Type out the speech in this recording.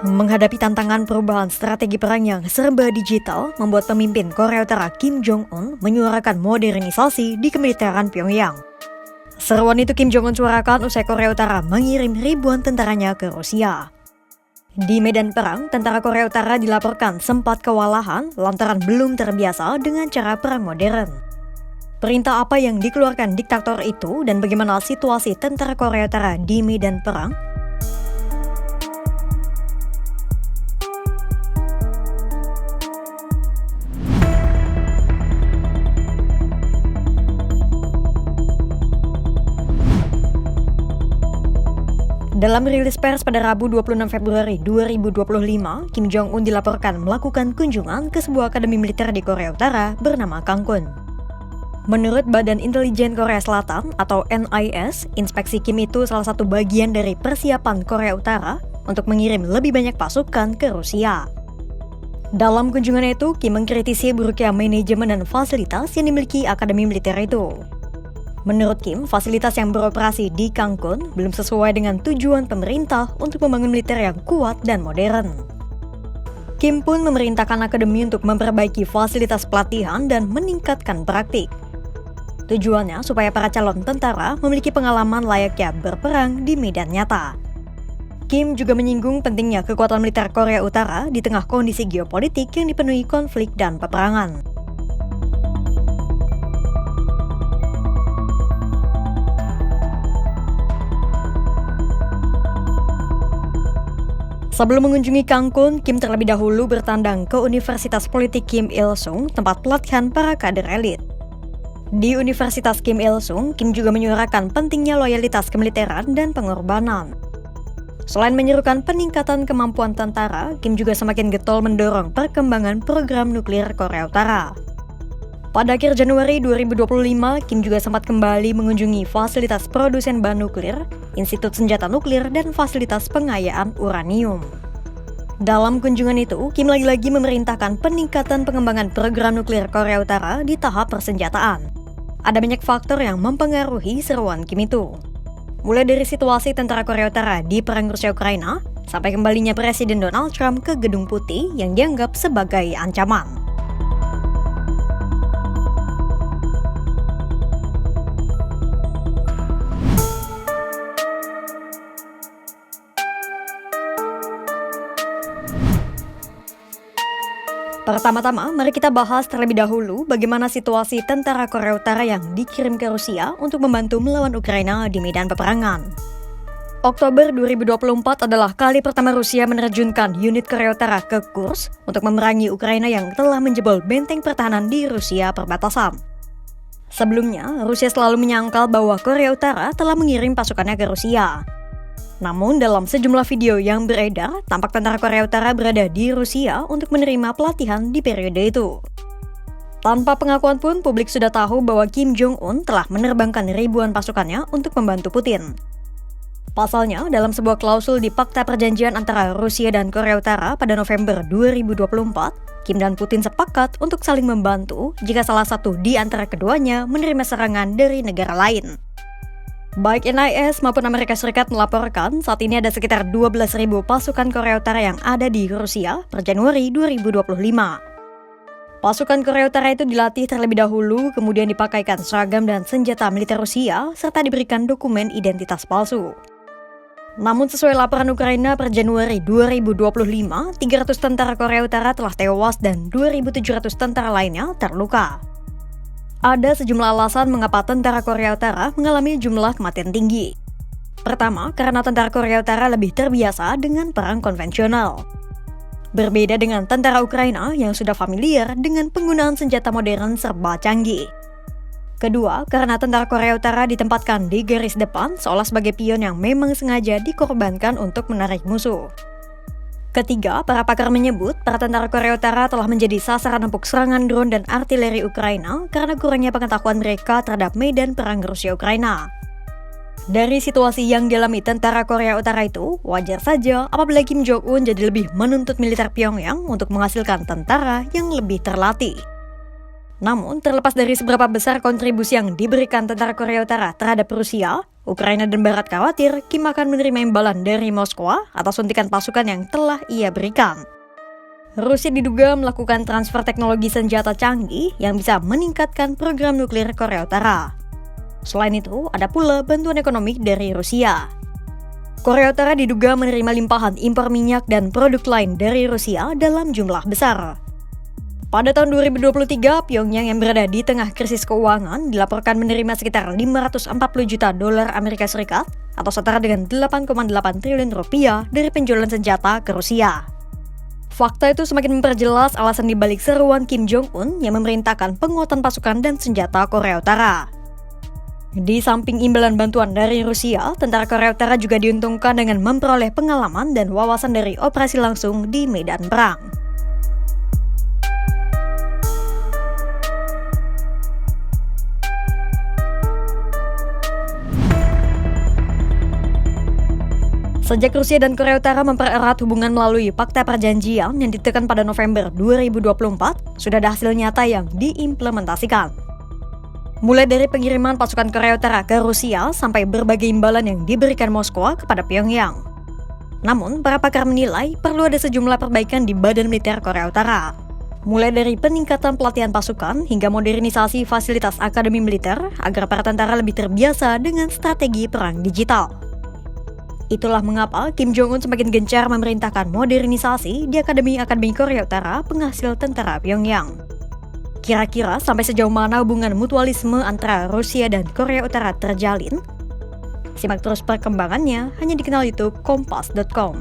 Menghadapi tantangan perubahan strategi perang yang serba digital, membuat pemimpin Korea Utara Kim Jong-un menyuarakan modernisasi di kemiliteran Pyongyang. Seruan itu Kim Jong-un suarakan usai Korea Utara mengirim ribuan tentaranya ke Rusia. Di medan perang, tentara Korea Utara dilaporkan sempat kewalahan lantaran belum terbiasa dengan cara perang modern. Perintah apa yang dikeluarkan diktator itu dan bagaimana situasi tentara Korea Utara di medan perang? Dalam rilis pers pada Rabu 26 Februari 2025, Kim Jong-un dilaporkan melakukan kunjungan ke sebuah akademi militer di Korea Utara bernama Kangkun. Menurut Badan Intelijen Korea Selatan atau NIS, inspeksi Kim itu salah satu bagian dari persiapan Korea Utara untuk mengirim lebih banyak pasukan ke Rusia. Dalam kunjungan itu, Kim mengkritisi buruknya manajemen dan fasilitas yang dimiliki akademi militer itu. Menurut Kim, fasilitas yang beroperasi di Kangkun belum sesuai dengan tujuan pemerintah untuk membangun militer yang kuat dan modern. Kim pun memerintahkan akademi untuk memperbaiki fasilitas pelatihan dan meningkatkan praktik. Tujuannya supaya para calon tentara memiliki pengalaman layaknya berperang di medan nyata. Kim juga menyinggung pentingnya kekuatan militer Korea Utara di tengah kondisi geopolitik yang dipenuhi konflik dan peperangan. Sebelum mengunjungi Kangkun, Kim terlebih dahulu bertandang ke Universitas Politik Kim Il-sung, tempat pelatihan para kader elit. Di Universitas Kim Il-sung, Kim juga menyuarakan pentingnya loyalitas kemiliteran dan pengorbanan. Selain menyerukan peningkatan kemampuan tentara, Kim juga semakin getol mendorong perkembangan program nuklir Korea Utara. Pada akhir Januari 2025, Kim juga sempat kembali mengunjungi fasilitas produsen bahan nuklir, Institut Senjata Nuklir, dan fasilitas pengayaan uranium. Dalam kunjungan itu, Kim lagi-lagi memerintahkan peningkatan pengembangan program nuklir Korea Utara di tahap persenjataan. Ada banyak faktor yang mempengaruhi seruan Kim itu. Mulai dari situasi tentara Korea Utara di perang Rusia-Ukraina, sampai kembalinya Presiden Donald Trump ke Gedung Putih yang dianggap sebagai ancaman. Pertama-tama, mari kita bahas terlebih dahulu bagaimana situasi tentara Korea Utara yang dikirim ke Rusia untuk membantu melawan Ukraina di medan peperangan. Oktober 2024 adalah kali pertama Rusia menerjunkan unit Korea Utara ke Kursk untuk memerangi Ukraina yang telah menjebol benteng pertahanan di Rusia perbatasan. Sebelumnya, Rusia selalu menyangkal bahwa Korea Utara telah mengirim pasukannya ke Rusia. Namun dalam sejumlah video yang beredar, tampak tentara Korea Utara berada di Rusia untuk menerima pelatihan di periode itu. Tanpa pengakuan pun, publik sudah tahu bahwa Kim Jong-un telah menerbangkan ribuan pasukannya untuk membantu Putin. Pasalnya, dalam sebuah klausul di Fakta Perjanjian antara Rusia dan Korea Utara pada November 2024, Kim dan Putin sepakat untuk saling membantu jika salah satu di antara keduanya menerima serangan dari negara lain. Baik NIS maupun Amerika Serikat melaporkan saat ini ada sekitar 12.000 pasukan Korea Utara yang ada di Rusia per Januari 2025. Pasukan Korea Utara itu dilatih terlebih dahulu, kemudian dipakaikan seragam dan senjata militer Rusia, serta diberikan dokumen identitas palsu. Namun sesuai laporan Ukraina per Januari 2025, 300 tentara Korea Utara telah tewas dan 2.700 tentara lainnya terluka. Ada sejumlah alasan mengapa tentara Korea Utara mengalami jumlah kematian tinggi. Pertama, karena tentara Korea Utara lebih terbiasa dengan perang konvensional. Berbeda dengan tentara Ukraina yang sudah familiar dengan penggunaan senjata modern serba canggih. Kedua, karena tentara Korea Utara ditempatkan di garis depan seolah sebagai pion yang memang sengaja dikorbankan untuk menarik musuh. Ketiga, para pakar menyebut para tentara Korea Utara telah menjadi sasaran empuk serangan drone dan artileri Ukraina karena kurangnya pengetahuan mereka terhadap medan perang Rusia-Ukraina. Dari situasi yang dialami tentara Korea Utara itu, wajar saja apabila Kim Jong-un jadi lebih menuntut militer Pyongyang untuk menghasilkan tentara yang lebih terlatih. Namun, terlepas dari seberapa besar kontribusi yang diberikan tentara Korea Utara terhadap Rusia, Ukraina dan Barat khawatir Kim akan menerima imbalan dari Moskwa atas suntikan pasukan yang telah ia berikan. Rusia diduga melakukan transfer teknologi senjata canggih yang bisa meningkatkan program nuklir Korea Utara. Selain itu, ada pula bantuan ekonomi dari Rusia. Korea Utara diduga menerima limpahan impor minyak dan produk lain dari Rusia dalam jumlah besar. Pada tahun 2023, Pyongyang yang berada di tengah krisis keuangan dilaporkan menerima sekitar 540 juta dolar Amerika Serikat atau setara dengan 8,8 triliun rupiah dari penjualan senjata ke Rusia. Fakta itu semakin memperjelas alasan dibalik seruan Kim Jong-un yang memerintahkan penguatan pasukan dan senjata Korea Utara. Di samping imbalan bantuan dari Rusia, tentara Korea Utara juga diuntungkan dengan memperoleh pengalaman dan wawasan dari operasi langsung di medan perang. Sejak Rusia dan Korea Utara mempererat hubungan melalui Fakta Perjanjian yang ditekan pada November 2024, sudah ada hasil nyata yang diimplementasikan. Mulai dari pengiriman pasukan Korea Utara ke Rusia sampai berbagai imbalan yang diberikan Moskwa kepada Pyongyang. Namun, para pakar menilai perlu ada sejumlah perbaikan di Badan Militer Korea Utara. Mulai dari peningkatan pelatihan pasukan hingga modernisasi fasilitas akademi militer agar para tentara lebih terbiasa dengan strategi perang digital. Itulah mengapa Kim Jong-un semakin gencar memerintahkan modernisasi di Akademi Korea Utara penghasil tentara Pyongyang. Kira-kira sampai sejauh mana hubungan mutualisme antara Rusia dan Korea Utara terjalin? Simak terus perkembangannya hanya di kanal YouTube Kompas.com.